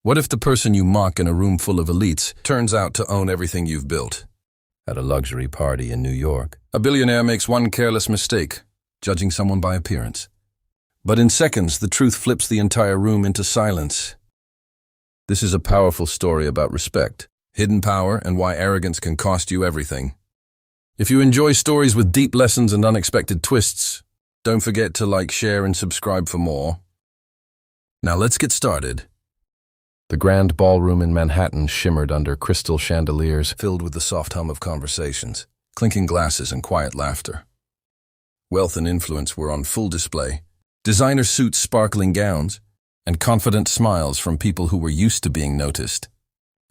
What if the person you mock in a room full of elites turns out to own everything you've built? At a luxury party in New York, a billionaire makes one careless mistake, judging someone by appearance. But in seconds, the truth flips the entire room into silence. This is a powerful story about respect, hidden power, and why arrogance can cost you everything. If you enjoy stories with deep lessons and unexpected twists, don't forget to like, share, and subscribe for more. Now let's get started. The grand ballroom in Manhattan shimmered under crystal chandeliers filled with the soft hum of conversations, clinking glasses, and quiet laughter. Wealth and influence were on full display, designer suits, sparkling gowns, and confident smiles from people who were used to being noticed.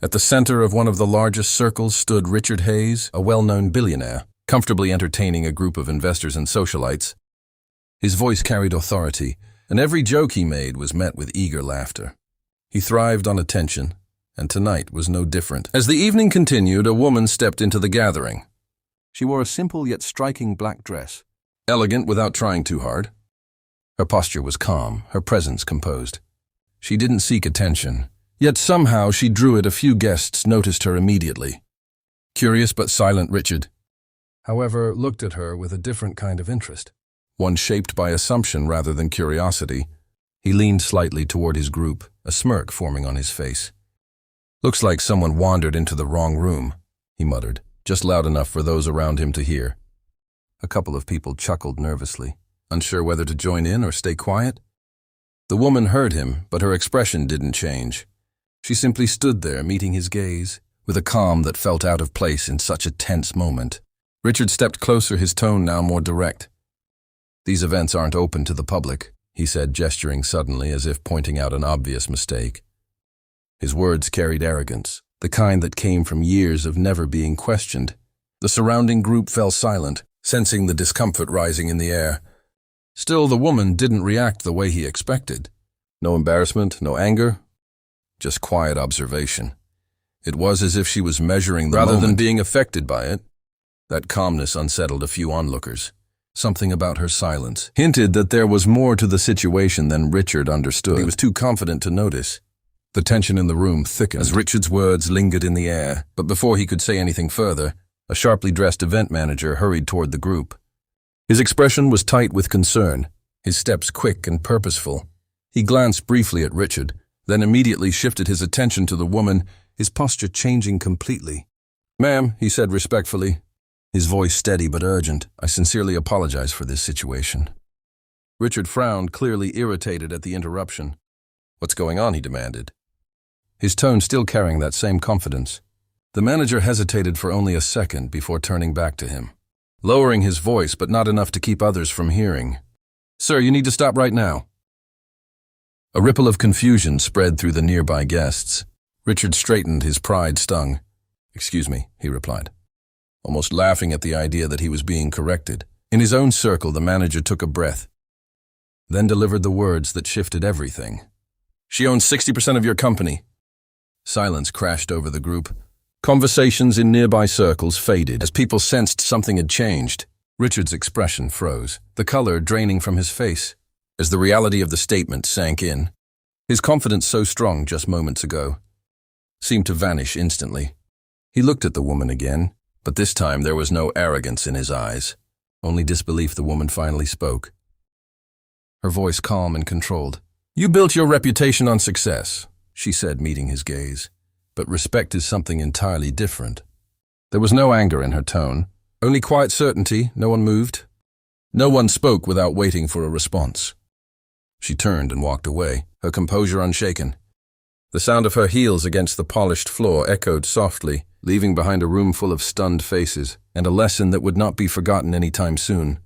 At the center of one of the largest circles stood Richard Hayes, a well-known billionaire, comfortably entertaining a group of investors and socialites. His voice carried authority, and every joke he made was met with eager laughter. He thrived on attention, and tonight was no different. As the evening continued, a woman stepped into the gathering. She wore a simple yet striking black dress, elegant without trying too hard. Her posture was calm, her presence composed. She didn't seek attention, yet somehow she drew it. A few guests noticed her immediately. Curious but silent Richard, however, looked at her with a different kind of interest, one shaped by assumption rather than curiosity. He leaned slightly toward his group, a smirk forming on his face. "Looks like someone wandered into the wrong room," he muttered, just loud enough for those around him to hear. A couple of people chuckled nervously, unsure whether to join in or stay quiet. The woman heard him, but her expression didn't change. She simply stood there, meeting his gaze, with a calm that felt out of place in such a tense moment. Richard stepped closer, his tone now more direct. "These events aren't open to the public," he said, gesturing suddenly as if pointing out an obvious mistake. His words carried arrogance, the kind that came from years of never being questioned. The surrounding group fell silent, sensing the discomfort rising in the air. Still, the woman didn't react the way he expected. No embarrassment, no anger, just quiet observation. It was as if she was measuring the moment rather than being affected by it. That calmness unsettled a few onlookers. Something about her silence hinted that there was more to the situation than Richard understood. He was too confident to notice. The tension in the room thickened as Richard's words lingered in the air, but before he could say anything further, a sharply dressed event manager hurried toward the group. His expression was tight with concern, his steps quick and purposeful. He glanced briefly at Richard, then immediately shifted his attention to the woman, his posture changing completely. "Ma'am," he said respectfully, his voice steady but urgent, "I sincerely apologize for this situation." Richard frowned, clearly irritated at the interruption. "What's going on?" he demanded, his tone still carrying that same confidence. The manager hesitated for only a second before turning back to him, lowering his voice but not enough to keep others from hearing. "Sir, you need to stop right now." A ripple of confusion spread through the nearby guests. Richard straightened, his pride stung. "Excuse me," he replied, almost laughing at the idea that he was being corrected. In his own circle, the manager took a breath, then delivered the words that shifted everything. "She owns 60% of your company." Silence crashed over the group. Conversations in nearby circles faded as people sensed something had changed. Richard's expression froze, the color draining from his face, as the reality of the statement sank in. His confidence, so strong just moments ago, seemed to vanish instantly. He looked at the woman again, but this time there was no arrogance in his eyes, only disbelief. The woman finally spoke, her voice calm and controlled. "You built your reputation on success," she said, meeting his gaze. "But respect is something entirely different." There was no anger in her tone, only quiet certainty. No one moved. No one spoke without waiting for a response. She turned and walked away, her composure unshaken. The sound of her heels against the polished floor echoed softly, leaving behind a room full of stunned faces, and a lesson that would not be forgotten anytime soon.